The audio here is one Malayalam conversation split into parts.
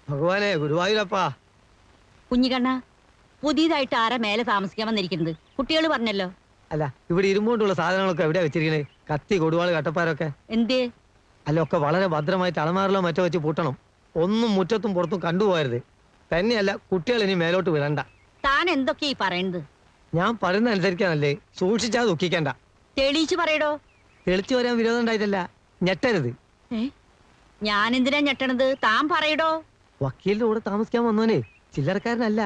ഭഗവാനെ ഗുരുവായൂരപ്പാ. കുഞ്ഞിക്കണ്ണ, പുതിയതായിട്ട് ആരാ മേലെ താമസിക്കാൻ വന്നിരിക്കുന്നത്? കുട്ടികൾ പറഞ്ഞല്ലോ. അല്ല, ഇവിടെ ഇരുമ്പുകൊണ്ടുള്ള സാധനങ്ങളൊക്കെ എവിടെയാ വെച്ചിരിക്കണേ? കത്തി, കൊടുവാള്, കട്ടപ്പാരൊക്കെ എന്തേ? അല്ല, ഒക്കെ വളരെ ഭദ്രമായിട്ട് അളമാറിലോ മറ്റോ വെച്ച് പൂട്ടണം. ഒന്നും മുറ്റത്തും പുറത്തും കണ്ടുപോകരുത്. തന്നെയല്ല, കുട്ടികൾ ഇനി മേലോട്ട് വിടണ്ട. താൻ എന്തൊക്കെയാ ഈ പറയുന്നത്? ഞാൻ പറയുന്ന അനുസരിക്കാനല്ലേ, സൂക്ഷിച്ചാ ദുഃഖിക്കണ്ട. തെളിയിച്ചു പറയടോ. തെളിച്ചു വരാൻ വിരോധം ഉണ്ടായിട്ടല്ല, ഞെട്ടരുത്. ഞാൻ എന്തിനാ ഞെട്ടണത്? താൻ പറയടോ. വക്കീലിന്റെ കൂടെ താമസിക്കാൻ വന്നോനെ ചില്ലറക്കാരനല്ല,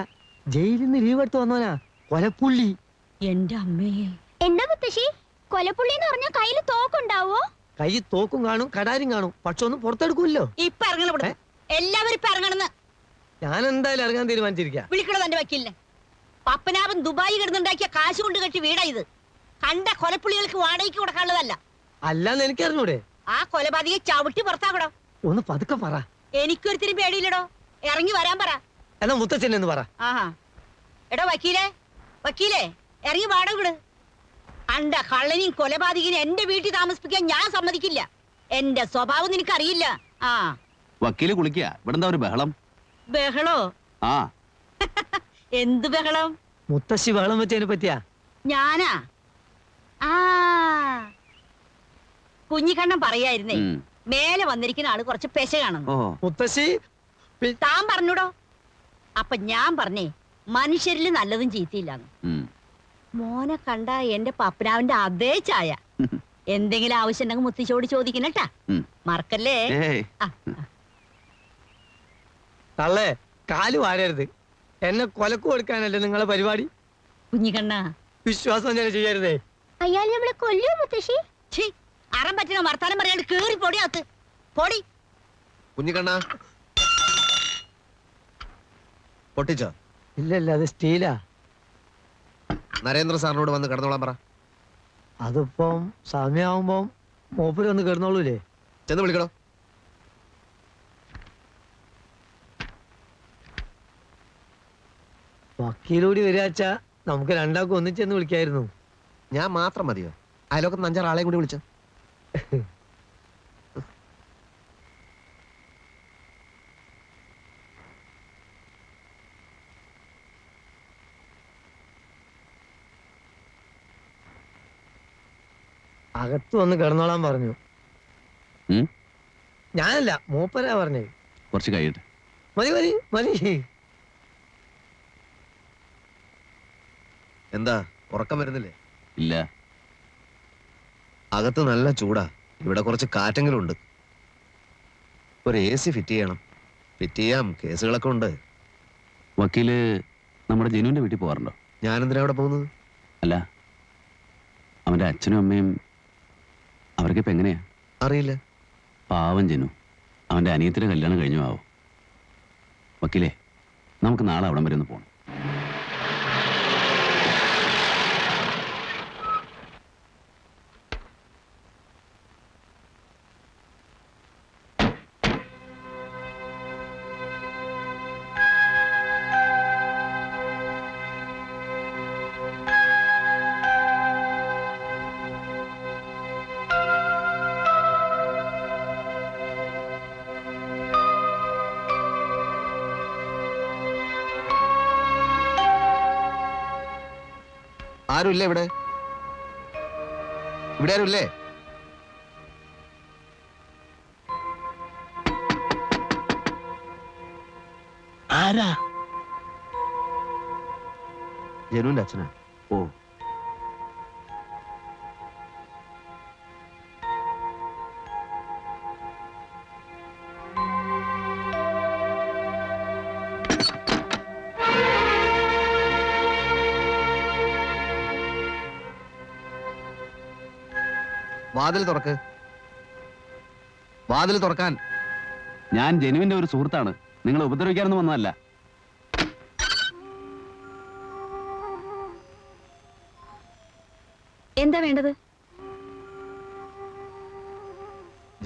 ജയിലിൽ നിന്ന് ലീവ് എടുത്ത് വന്നോനാ, കൊലപ്പുള്ളി. എന്റെ അമ്മേ. എന്താ മുത്തശ്ശി, കൊലപ്പുള്ളി എന്ന് പറഞ്ഞാൽ കയ്യിൽ തോക്കുണ്ടാവോ? കൈ തോക്കും കാണും, കടാരും കാണും, പക്ഷെ ഒന്നും പുറത്തെടുക്കൂല്ലോ. ഇപ്പൊ ഇറങ്ങണ, എല്ലാവരും ഇപ്പൊ ഇറങ്ങണെന്ന്. ഞാൻ എന്തായാലും ഇറങ്ങാൻ തീരുമാനിച്ചിരിക്കാം. വിളിക്കണോ തന്റെ വക്കീലിനെ? പപ്പനാഭൻ ദുബായി കിടന്നുണ്ടാക്കിയ കാശ് കൊണ്ട് കെട്ടി വീടാ ഇത്. കണ്ട കൊലപ്പുള്ളികൾക്ക് വാടകയ്ക്ക് കൊടുക്കാനുള്ളതല്ല. അല്ലാന്ന് എനിക്കറിഞ്ഞൂടെ? ആ കൊലപാതകയെ ചവിട്ടി പുറത്താക്കടോ. ഒന്ന് പതുക്കെ പറ. എനിക്കൊരുത്തിരി പേടിയില്ലടോ. ഇറങ്ങി വരാൻ പറ. എന്നാ മുത്തച്ഛൻ എന്ന് പറ. ആഹാ, എടോ വക്കീലേ, വക്കീലേ, ഇറങ്ങി വാടക വിട്. അണ്ട കള്ളനെയും കൊലപാതകനെയും എന്റെ വീട്ടിൽ താമസിപ്പിക്കാൻ ഞാൻ സമ്മതിക്കില്ല. എന്റെ സ്വഭാവം നിനക്കറിയില്ല. ആ വക്കീല് കുളിക്കുക. ഇവിടെന്താ ഒരു ബഹളം? ബഹളോ? ആ എന്ത് ബഹളം? മുത്തശ്ശി ബഹളം വെച്ചതിനെ പറ്റിയാ? ഞാനാ? ആ കുഞ്ഞിക്കണ്ണൻ പറയായിരുന്നേ, മേലെ വന്നിരിക്കുന്ന ആള് കുറച്ച് പെശ കാണുന്നു. മുത്തശ്ശി താൻ പറഞ്ഞൂടോ. അപ്പൊ ഞാൻ പറഞ്ഞേ, മനുഷ്യരിൽ നല്ലതും ചീത്തയില്ലാന്ന്. മോനെ കണ്ട എന്റെ പപ്പനാവിന്റെ അതേ ചായ. എന്തെങ്കിലും ആവശ്യം ഉണ്ടെങ്കിൽ മുത്തശ്ശിയോട് ചോദിക്കണട്ടാ, മറക്കല്ലേ. തള്ളേ, കാല് വാരരുത്. എന്നെ കൊലക്ക് കൊടുക്കാനല്ലേ നിങ്ങളെ പരിപാടി? കുഞ്ഞിക്കണ്ണ, വിശ്വാസം ഞാൻ ചെയ്യരുതേ. അയാൾ നമ്മളെ കൊല്ലുമോ മുത്തശ്ശി? അറം പറ്റുന്ന വർത്താനം പറയാണ്ട് കേറി പൊടിയാത്ത് പൊടി. കുഞ്ഞിക്കണ്ണ പൊട്ടിച്ചോ? ഇല്ലല്ല, അത് സ്റ്റീലാ. നരേന്ദ്ര സാറിനോട് വന്ന് കിടന്നോളാൻ പറ. അതിപ്പം സമയാവുമ്പോ മൂപ്പര് വന്ന് കിടന്നോളൂലേ? ചെന്ന് വിളിക്കണോ? വക്കീലൂടി വരാച്ചാ നമുക്ക് രണ്ടാൾക്കും ഒന്നിച്ചെന്ന് വിളിക്കായിരുന്നു. ഞാൻ മാത്രം മതിയോ? അയലോക്കത്ത് 5-6 ആളെയും കൂടി വിളിച്ചോ. അകത്ത് വന്ന് കിടന്നോളാൻ പറഞ്ഞു. ഞാനല്ല, മൂപ്പരാ പറഞ്ഞേ. കുറച്ച് കഴിയട്ടെ. മതി മതി മതി. എന്താ ഉറക്കം വരുന്നില്ലേ? ഇല്ല. അകത്ത് നല്ല ചൂടാ. ഇവിടെ കുറച്ച് കാറ്റെങ്കിലും ഉണ്ട്. ഒരു AC ഫിറ്റ് ചെയ്യണം. ഫിറ്റ് ചെയ്യാം, കേസുകളൊക്കെ ഉണ്ട്. വക്കീല് നമ്മുടെ ജനുവിന്റെ വീട്ടിൽ പോകാറുണ്ടോ? ഞാനെന്തിനാ അവിടെ പോകുന്നത്? അല്ല, അവന്റെ അച്ഛനും അമ്മയും അവർക്കിപ്പോ എങ്ങനെയാ? അറിയില്ല. പാവം ജനു, അവന്റെ അനിയത്തിന്റെ കല്യാണം കഴിഞ്ഞു ആവോ. വക്കീലേ, നമുക്ക് നാളെ അവിടം വരെ ഒന്ന് പോകണം. ആരുമില്ലേ ഇവിടെ? ഇവിടെ ആരുമില്ലേ? ആരാ? ജനുവിന്റെ അച്ഛനാ. ഓ, വാതിൽ തുറക്ക്. വാതിൽ തുറക്കാൻ. ഞാൻ ജനുവിന്റെ ഒരു സുഹൃത്താണ്. നിങ്ങൾ ഉപദ്രവിക്കാനൊന്നും വന്നതല്ല. എന്താ വേണ്ടത്?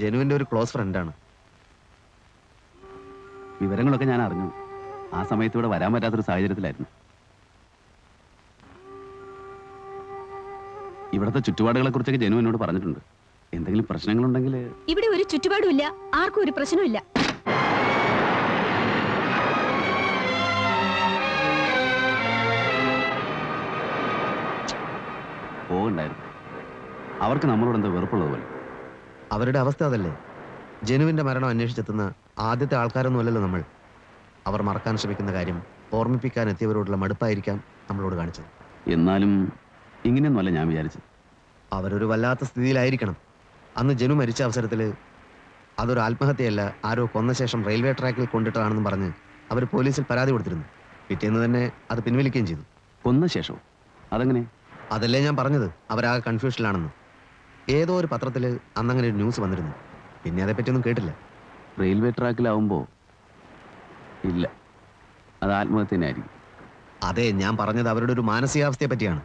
ജനുവിന്റെ ഒരു ക്ലോസ് ഫ്രണ്ടാണ്. വിവരങ്ങളൊക്കെ ഞാൻ അറിഞ്ഞു. ആ സമയത്ത് ഇവിടെ വരാൻ പറ്റാത്തൊരു സാഹചര്യത്തിലായിരുന്നു. ഇവിടുത്തെ ചുറ്റുപാടുകളെ കുറിച്ചൊക്കെ ജനു എന്നോട് പറഞ്ഞിട്ടുണ്ട്. എന്തെങ്കിലും പ്രശ്നങ്ങളുണ്ടെങ്കിൽ. ഇവിടെ ഒരു ചുറ്റുപാടുമില്ല, ആർക്കും ഒരു പ്രശ്നമില്ല. ഉണ്ടായിരുന്നു. അവർക്ക് നമ്മളോട് എന്താ വെറുപ്പുള്ളതുപോലെ. അവരുടെ അവസ്ഥ അതല്ലേ. ജനുവിന്റെ മരണം അന്വേഷിച്ചെത്തുന്ന ആദ്യത്തെ ആൾക്കാരൊന്നുമല്ലല്ലോ നമ്മൾ. അവർ മറക്കാൻ ശ്രമിക്കുന്ന കാര്യം ഓർമ്മിപ്പിക്കാൻ എത്തിയവരോടുള്ള മടുപ്പായിരിക്കാം നമ്മളോട് കാണിച്ചത്. എന്നാലും ഇങ്ങനെയൊന്നുമല്ല ഞാൻ വിചാരിച്ചത്. അവരൊരു വല്ലാത്ത സ്ഥിതിയിലായിരിക്കണം. അന്ന് ജനു മരിച്ച അവസരത്തിൽ അതൊരു ആത്മഹത്യയല്ല, ആരോ കൊന്ന ശേഷം റെയിൽവേ ട്രാക്കിൽ കൊണ്ടിട്ടതാണെന്നും പറഞ്ഞ് അവർ പോലീസിൽ പരാതി കൊടുത്തിരുന്നു. പിറ്റേന്ന് തന്നെ അത് പിൻവലിക്കുകയും ചെയ്തു. കൊന്ന ശേഷവും? അതെങ്ങനെ? അതല്ലേ ഞാൻ പറഞ്ഞത്, അവരാകെ കൺഫ്യൂഷനിലാണെന്ന്. ഏതോ ഒരു പത്രത്തിൽ അന്നങ്ങനെ ഒരു ന്യൂസ് വന്നിരുന്നു. പിന്നെ അതേപ്പറ്റിയൊന്നും കേട്ടില്ല. റെയിൽവേ ട്രാക്കിലാവുമ്പോൾ ഇല്ല, അത് ആത്മഹത്യ തന്നെ ആയിരിക്കും. അതെ, ഞാൻ പറഞ്ഞത് അവരുടെ ഒരു മാനസികാവസ്ഥയെ പറ്റിയാണ്.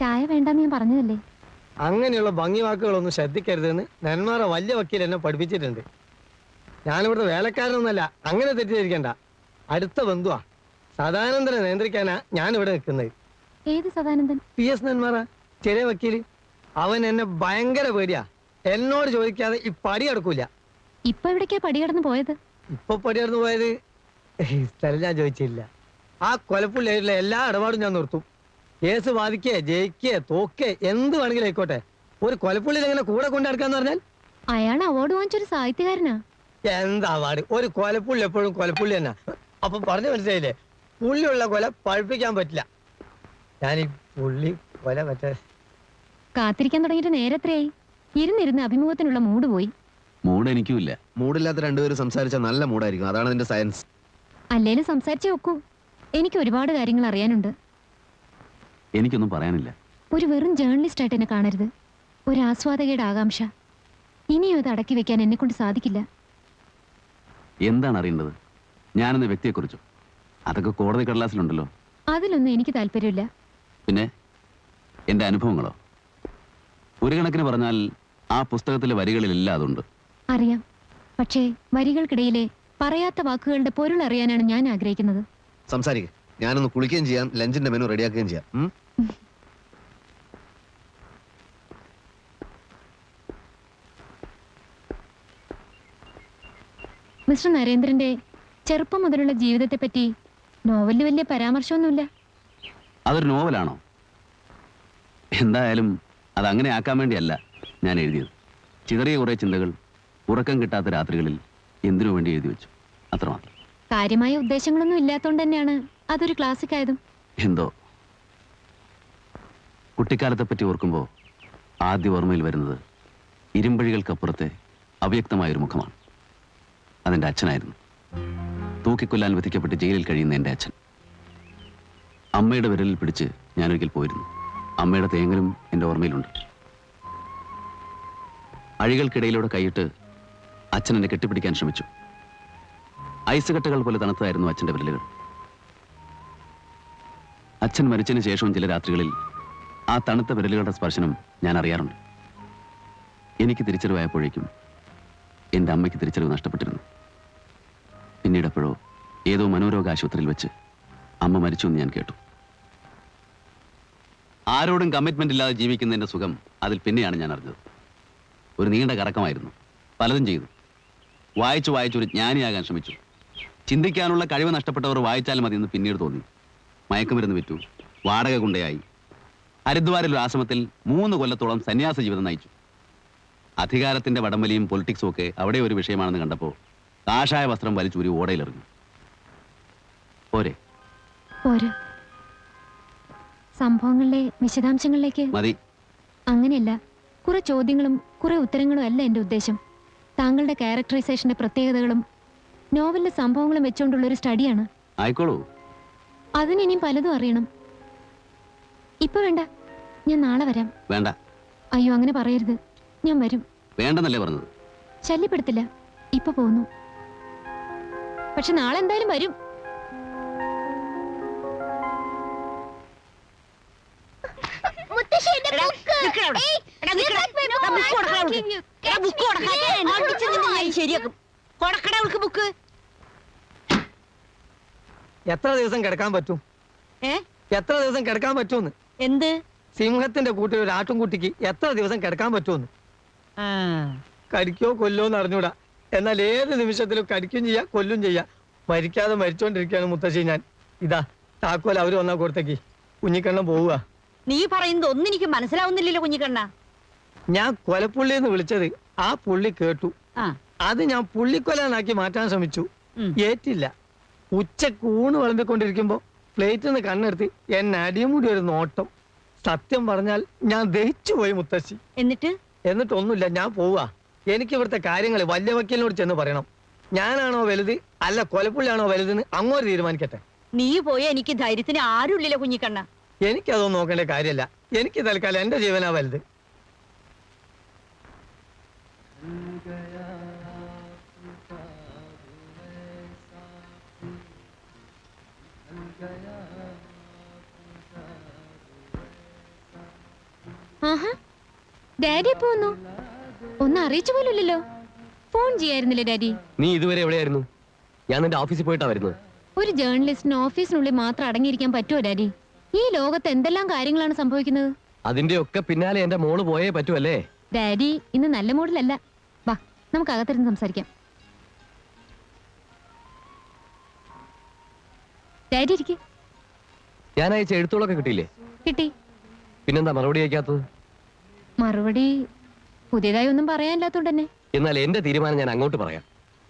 ചായ വേണ്ടെന്ന് ഞാൻ പറഞ്ഞതല്ലേ. അങ്ങനെയുള്ള ഭംഗി വാക്കുകളൊന്നും ശ്രദ്ധിക്കരുതെന്ന് നെന്മാറ വലിയ വക്കീൽ എന്നെ പഠിപ്പിച്ചിട്ടുണ്ട്. ഞാനിവിടുത്തെ വേലക്കാരനൊന്നല്ല, അങ്ങനെ തെറ്റിദ്ധരിക്കണ്ട. അടുത്ത ബന്ധുവാ. സദാനന്ദനെ നിയന്ത്രിക്കാനാ ഞാനിവിടെ നിൽക്കുന്നത്. ഏത് സദാനന്ദൻ? PS നെന്മാറ, ചെറിയ വക്കീല്. അവൻ എന്നെ ഭയങ്കര പേടിയാ. എന്നോട് ചോദിക്കാതെ ഈ പടി കിടക്കൂല. ഇപ്പൊ എവിടേക്കാ പടി കടന്ന് പോയത്? ഇപ്പൊ പടി കടന്നു പോയത് സ്ഥലം ഞാൻ ചോദിച്ചില്ല. ആ കൊലപ്പുള്ളിയായിട്ടുള്ള എല്ലാ ഇടപാടും ഞാൻ നിർത്തും. കേസ് വാദിക്കേ, ജയിക്കേ, തോക്കേ, എന്ത് വേണമെങ്കിലും ആയിക്കോട്ടെ. ഒരു കൊലപ്പുള്ളി എങ്ങനെ കൂടെ കൊണ്ടു നടക്കാന്ന് പറഞ്ഞാൽ? അയാൾ അവാർഡ് വാങ്ങിച്ചൊരു സാഹിത്യകാരനാ. എന്താ അവാർഡ്? ഒരു കൊലപ്പുള്ളി എപ്പോഴും കൊലപ്പുള്ളി തന്നെ. അപ്പൊ പറഞ്ഞു മനസ്സിലായില്ലേ, പുള്ളിയുള്ള കൊല പഴുപ്പിക്കാൻ പറ്റില്ല. ഞാൻ ഈ പുള്ളി കൊല മറ്റേ കാത്തിരിക്കാൻ തുടങ്ങിയിട്ട് നേരത്രയായി. ഇരുന്നിരുന്ന് അഭിമുഖത്തിനുള്ള മൂഡ് പോയി. മൂഡ് എനിക്കുമില്ല. മൂടില്ലാത്ത രണ്ടുപേരും സംസാരിച്ചാൽ നല്ല മൂടായിരിക്കും. അതാണ് അതിന്റെ സയൻസ്. അല്ലേലും സംസാരിച്ചേ ഒക്കൂ. എനിക്ക് ഒരുപാട് കാര്യങ്ങൾ അറിയാനുണ്ട്. എനിക്കൊന്നും പറയാനില്ല. ഒരു വെറും ജേർണലിസ്റ്റ് ആയിട്ട് എന്നെ കാണരുത്. ഒരു ആസ്വാദകയുടെ ആകാംക്ഷ ഇനിയും അത് അടക്കി വെക്കാൻ എന്നെ കൊണ്ട് സാധിക്കില്ല. എന്താണ് അറിയേണ്ടത്? ഞാനെന്ന വ്യക്തിയെക്കുറിച്ചോ? അതൊക്കെ കോടതി കടലാസിലുണ്ടല്ലോ. അതിലൊന്നും എനിക്ക് താല്പര്യമില്ല. പിന്നെ എൻ്റെ അനുഭവങ്ങളോ? ഒരു കണക്കിന് പറഞ്ഞാൽ ആ പുസ്തകത്തിലെ വരികളിലെല്ലാം അതുണ്ട്. അറിയാം. പക്ഷേ വരികൾക്കിടയിലെ പറയാത്ത വാക്കുകളുടെ പൊരുൾ അറിയാനാണ് ഞാൻ ആഗ്രഹിക്കുന്നത്. സംസാരിക്കുക. ഞാനൊന്ന് കുളിക്കുകയും ചെയ്യാം, ലഞ്ചിന്റെ മെനു റെഡിയാക്കുകയും ചെയ്യാം. മിസ്റ്റർ നരേന്ദ്രന്റെ ചെറുപ്പം മുതലുള്ള ജീവിതത്തെപ്പറ്റി നോവലിൽ വലിയ പരാമർശമൊന്നുമില്ല. അതൊരു നോവലാണോ? എന്തായാലും അതങ്ങനെ ആക്കാൻ വേണ്ടിയല്ല ഞാൻ എഴുതിയത്. ചിതറിയ കുറേ ചിന്തകൾ ഉറക്കം കിട്ടാത്ത രാത്രികളിൽ എന്തിനു വേണ്ടി എഴുതി വെച്ചു, അത്രമാത്രം. കാര്യമായ ഉദ്ദേശങ്ങളൊന്നും ഇല്ലാത്തതുകൊണ്ട് തന്നെയാണ് അതൊരു ക്ലാസിക് ആയതും. എന്തോ കുട്ടിക്കാലത്തെ പറ്റി ഓർക്കുമ്പോൾ ആദ്യ ഓർമ്മയിൽ വരുന്നത് ഇരുമ്പഴികൾക്കപ്പുറത്തെ അവ്യക്തമായൊരു മുഖമാണ്. അതെൻ്റെ അച്ഛനായിരുന്നു. തൂക്കിക്കൊല്ലാൻ വിധിക്കപ്പെട്ട് ജയിലിൽ കഴിയുന്ന എൻ്റെ അച്ഛൻ. അമ്മയുടെ വിരലിൽ പിടിച്ച് ഞാനൊരിക്കൽ പോയിരുന്നു. അമ്മയുടെ തേങ്ങലും എൻ്റെ ഓർമ്മയിലുണ്ട്. അഴികൾക്കിടയിലൂടെ കൈയിട്ട് അച്ഛൻ എന്നെ കെട്ടിപ്പിടിക്കാൻ ശ്രമിച്ചു. ഐസ് കട്ടകൾ പോലെ തണുത്തായിരുന്നു അച്ഛൻ്റെ വിരലുകൾ. അച്ഛൻ മരിച്ചതിന് ശേഷവും ചില രാത്രികളിൽ ആ തണുത്ത വിരലുകളുടെ സ്പർശനം ഞാൻ അറിയാറുണ്ട്. എനിക്ക് തിരിച്ചറിവായപ്പോഴേക്കും എൻ്റെ അമ്മയ്ക്ക് തിരിച്ചറിവ് നഷ്ടപ്പെട്ടിരുന്നു. പിന്നീട് എപ്പോഴോ ഏതോ മനോരോഗ ആശുപത്രിയിൽ വെച്ച് അമ്മ മരിച്ചു എന്ന് ഞാൻ കേട്ടു. ആരോടും കമ്മിറ്റ്മെന്റ് ഇല്ലാതെ ജീവിക്കുന്നതിൻ്റെ സുഖം അതിൽ പിന്നെയാണ് ഞാൻ അറിഞ്ഞത്. ഒരു നീണ്ട കറക്കമായിരുന്നു. പലതും ചെയ്തു. വായിച്ചു വായിച്ചൊരു ജ്ഞാനിയാകാൻ ശ്രമിച്ചു. ചിന്തിക്കാനുള്ള കഴിവ് നഷ്ടപ്പെട്ടവർ വായിച്ചാൽ മതിയെന്ന് പിന്നീട് തോന്നി. മയക്കുമരുന്ന് വിറ്റു, വാടക കൊണ്ടയായി. ഹരിദ്വാരിൽ ഒരു ആശ്രമത്തിൽ 3 കൊല്ലത്തോളം സന്യാസ ജീവിതം നയിച്ചു. അധികാരത്തിന്റെ വടംവലിയും പൊളിറ്റിക്സും ഒക്കെ അവിടെ ഒരു വിഷയമാണെന്ന് കണ്ടപ്പോൾ കാഷായ വസ്ത്രം വലിച്ചൂരി ഓടയിലെറിഞ്ഞു. പോരെ? പോരാ. സംഭവങ്ങളിലെ വിശദാംശങ്ങളിലേക്ക് മതി. അങ്ങനെയല്ല. കുറെ ചോദ്യങ്ങളും കുറെ ഉത്തരങ്ങളും അല്ല എൻ്റെ ഉദ്ദേശം. താങ്കളുടെ ക്യാരക്ടറൈസേഷന്റെ പ്രത്യേകതകളും നോവലിലെ സംഭവങ്ങളും വെച്ചുകൊണ്ടുള്ള ഒരു സ്റ്റഡിയാണ്. ആയിക്കോളൂ. അതിനിയും പലതും അറിയണം. ഇപ്പൊ വേണ്ട, ഞാൻ നാളെ വരാം. വേണ്ട. അയ്യോ, അങ്ങനെ പറയരുത്. ഞാൻ വരും. വേണ്ടെന്നല്ലേ പറഞ്ഞത്? ശല്യപ്പെടുത്തില്ല. ഇപ്പൊ പോന്നു. പക്ഷെ നാളെ എന്തായാലും വരും. എത്ര ദിവസം കിടക്കാൻ പറ്റും? എത്ര ദിവസം കിടക്കാൻ പറ്റൂന്ന്? എന്ത് സിംഹത്തിന്റെ കൂട്ടിൽ ഒരു ആട്ടുംകുട്ടിക്ക് എത്ര ദിവസം കിടക്കാൻ പറ്റുമെന്ന്. കടിക്കോ കൊല്ലോ എന്ന് അറിഞ്ഞൂടാ. എന്നാൽ ഏത് നിമിഷത്തിലും കടിക്കും ചെയ്യാം, കൊല്ലും ചെയ്യാം. മരിക്കാതെ മരിച്ചോണ്ടിരിക്കുകയാണ് മുത്തശ്ശി ഞാൻ. ഇതാ താക്കോൽ അവര് വന്നാ കൊടുത്തേക്ക്. കുഞ്ഞിക്കണ്ണൻ പോവുക. നീ പറയുന്നത് ഒന്നും എനിക്ക് മനസ്സിലാവുന്നില്ലല്ലോ കുഞ്ഞിക്കണ്ണ. ഞാൻ കൊലപ്പുള്ളി എന്ന് വിളിച്ചത് ആ പുള്ളി കേട്ടു. ആ അത് ഞാൻ പുള്ളിക്കൊലാനാക്കി മാറ്റാൻ ശ്രമിച്ചു. ഉം. ഏറ്റില്ല. ഉച്ചക്ക് ഊണ് വിളമ്പിക്കൊണ്ടിരിക്കുമ്പോ പ്ലേറ്റിൽ നിന്ന് കണ്ണെടുത്ത് എന്നെ അടിയും കൂടി ഒരു നോട്ടം. സത്യം പറഞ്ഞാൽ ഞാൻ ദഹിച്ചു പോയി മുത്തശ്ശി. എന്നിട്ടൊന്നുമില്ല, ഞാൻ പോവാ. എനിക്ക് ഇവിടുത്തെ കാര്യങ്ങൾ വലിയ വക്കീലിനോട് ചെന്ന് പറയണം. ഞാനാണോ വലുത് അല്ല കൊലപ്പുള്ളിയാണോ വലുതെന്ന് അങ്ങോട്ട് തീരുമാനിക്കട്ടെ. നീ പോയ എനിക്ക് ധൈര്യത്തിന് ആരുമില്ലല്ലോ കുഞ്ഞിക്കണ്ണ. എനിക്കതൊന്നും നോക്കേണ്ട കാര്യമല്ല. എനിക്ക് തൽക്കാലം എന്റെ ജീവനാ വലുത്. ആഹാ, ഡാഡി എപ്പോ വന്നു? ഒന്നും അറിയിച്ചു പോലുമില്ലല്ലോ. Phone ചെയ്യായിരുന്നില്ലേ daddy? നീ ഇതുവരെ എവിടെയായിരുന്നു? ഞാൻ നിന്റെ ഓഫീസിൽ പോയിട്ടാ വരുന്നത്. ഒരു ജേർണലിസ്റ്റിന് ഓഫീസിനുള്ളിൽ മാത്രം അടങ്ങിയിരിക്കാൻ പറ്റുമോ ഡാഡി? ഈ ലോകത്ത് എന്തെല്ലാം കാര്യങ്ങളാണ് സംഭവിക്കുന്നത്. അതിന്റെ ഒക്കെ പിന്നാലെ എന്റെ മോള് പോയേ പറ്റുമല്ലേ? ഡാഡി ഇന്ന് നല്ല മൂഡിലല്ല. വാ, നമുക്ക് അകത്തിരുന്ന് സംസാരിക്കാം. ഡാഡി ഇരിക്കെ. ഞാൻ അയച്ച എഴുത്തുകളൊക്കെ കിട്ടിയില്ലേ? കിട്ടി. പിന്നെന്താ മറുപടി അയക്കാത്തത്? മറുപടി പുതിയതായി ഒന്നും പറയാനില്ലാത്തോണ്ട് തന്നെ. എന്നാൽ എന്റെ തീരുമാനം ഞാൻ അങ്ങോട്ട് പറയാം.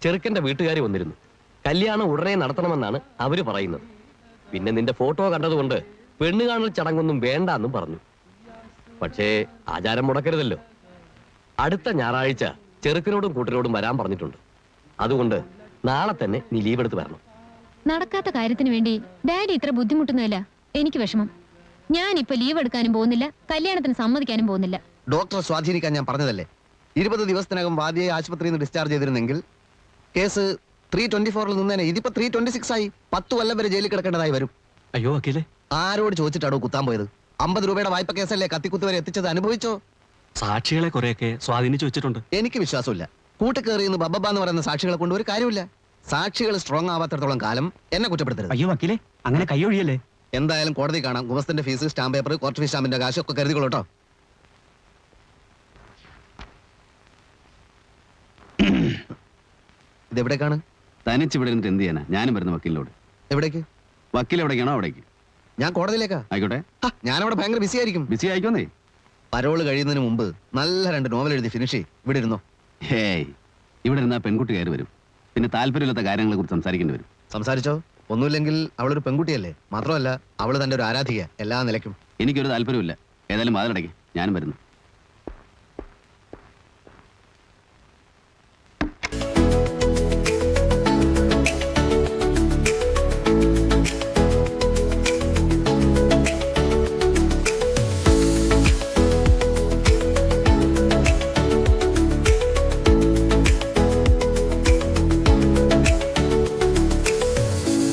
ചെറുക്കന്റെ വീട്ടുകാർ വന്നിരുന്നു. കല്യാണം ഉടനെ നടത്തണമെന്നാണ് അവര് പറയുന്നത്. പിന്നെ നിന്റെ ഫോട്ടോ കണ്ടതുകൊണ്ട് പെണ്ണ് കാണൽ ചടങ്ങൊന്നും വേണ്ട എന്നും പറഞ്ഞു. പക്ഷേ ആചാരം മുടക്കരുതല്ലോ. അടുത്ത ഞായറാഴ്ച ചെറുക്കനോടും കൂട്ടരോടും വരാൻ പറഞ്ഞിട്ടുണ്ട്. അതുകൊണ്ട് നാളെ തന്നെ നീ ലീവ് എടുത്ത് വരണം. നടക്കാത്ത കാര്യത്തിന് വേണ്ടി ഡാഡി ഇത്ര ബുദ്ധിമുട്ടുന്നതല്ല എനിക്ക് വിഷമം. ഞാനിപ്പോ ലീവ് എടുക്കാനും പോകുന്നില്ല, കല്യാണത്തിന് സമ്മതിക്കാനും പോകുന്നില്ല. ഡോക്ടറെ സ്വാധീനിക്കാൻ ഞാൻ പറഞ്ഞതല്ലേ. 20 ദിവസത്തിനകം വാദിയെ ആശുപത്രിയിൽ നിന്ന് ഡിസ്ചാർജ് ചെയ്തിരുന്നെങ്കിൽ കേസ് 324 നിന്നേനെ. ഇതിപ്പോ 326 ആയി. 10 കൊല്ലം വരെ ജയിലിൽ കിടക്കേണ്ടതായി വരും. അയ്യോ വക്കീലേ, ആരോട് ചോദിച്ചിട്ടാണോ കുത്താൻ പോയത്? 50 രൂപയുടെ വായ്പ കേസല്ലേ കത്തിക്കുത്ത് വരെ എത്തിച്ചത്? അനുഭവിച്ചോ? സാക്ഷികളെ കുറെയൊക്കെ സ്വാധീനിച്ചു വെച്ചിട്ടുണ്ട്. എനിക്ക് വിശ്വാസമില്ല. കൂട്ടുകയറിയെന്ന് ബബ്ബ എന്ന് പറയുന്ന സാക്ഷികളെ കൊണ്ട് ഒരു കാര്യമില്ല. സാക്ഷികൾ സ്ട്രോങ് ആവാത്തിടത്തോളം കാലം എന്നെ കുറ്റപ്പെടുത്തരുത്. അയ്യോ വക്കീലേ, അങ്ങനെ കൈയൊഴിയല്ലേ. എന്തായാലും കോടതി കാണാം. ഗുമസ്തന്റെ fees, stamp paper, court fees സ്റ്റാമ്പിന്റെ കാശ് ഒക്കെ കരുതിക്കോളൂ കേട്ടോ. ഇതെവിടേക്കാണ്? തനിച്ച് ഇവിടെ ഇരുന്നിട്ട് എന്ത് ചെയ്യാനാ? ഞാനും വരുന്ന വക്കീലിനോട്. എവിടേക്ക്? വക്കീൽ എവിടേക്കാണോ അവിടേക്ക്. ഞാൻ കോടതിയിലേക്കാ. ആയിക്കോട്ടെ. ഞാനവിടെ ഭയങ്കര ബിസി ആയിരിക്കും. ബിസി ആയിക്കോന്നേ. പരോള് കഴിയുന്നതിന് മുമ്പ് നല്ല 2 നോവൽ എഴുതി ഫിനിഷ് ചെയ്യും. ഇവിടെ ഇരുന്നോ. ഹേയ്, ഇവിടെ ഇരുന്നാ പെൺകുട്ടി കയറി വരും. പിന്നെ താല്പര്യമില്ലാത്ത കാര്യങ്ങളെ കുറിച്ച് സംസാരിക്കേണ്ടി വരും. സംസാരിച്ചോ. ഒന്നുമില്ലെങ്കിൽ അവളൊരു പെൺകുട്ടിയല്ലേ. മാത്രമല്ല അവള് തന്റെ ഒരു ആരാധിക എല്ലാ നിലയ്ക്കും. എനിക്കൊരു താല്പര്യമില്ല. ഏതായാലും വാതിലടയ്ക്ക്, ഞാനും വരുന്നു.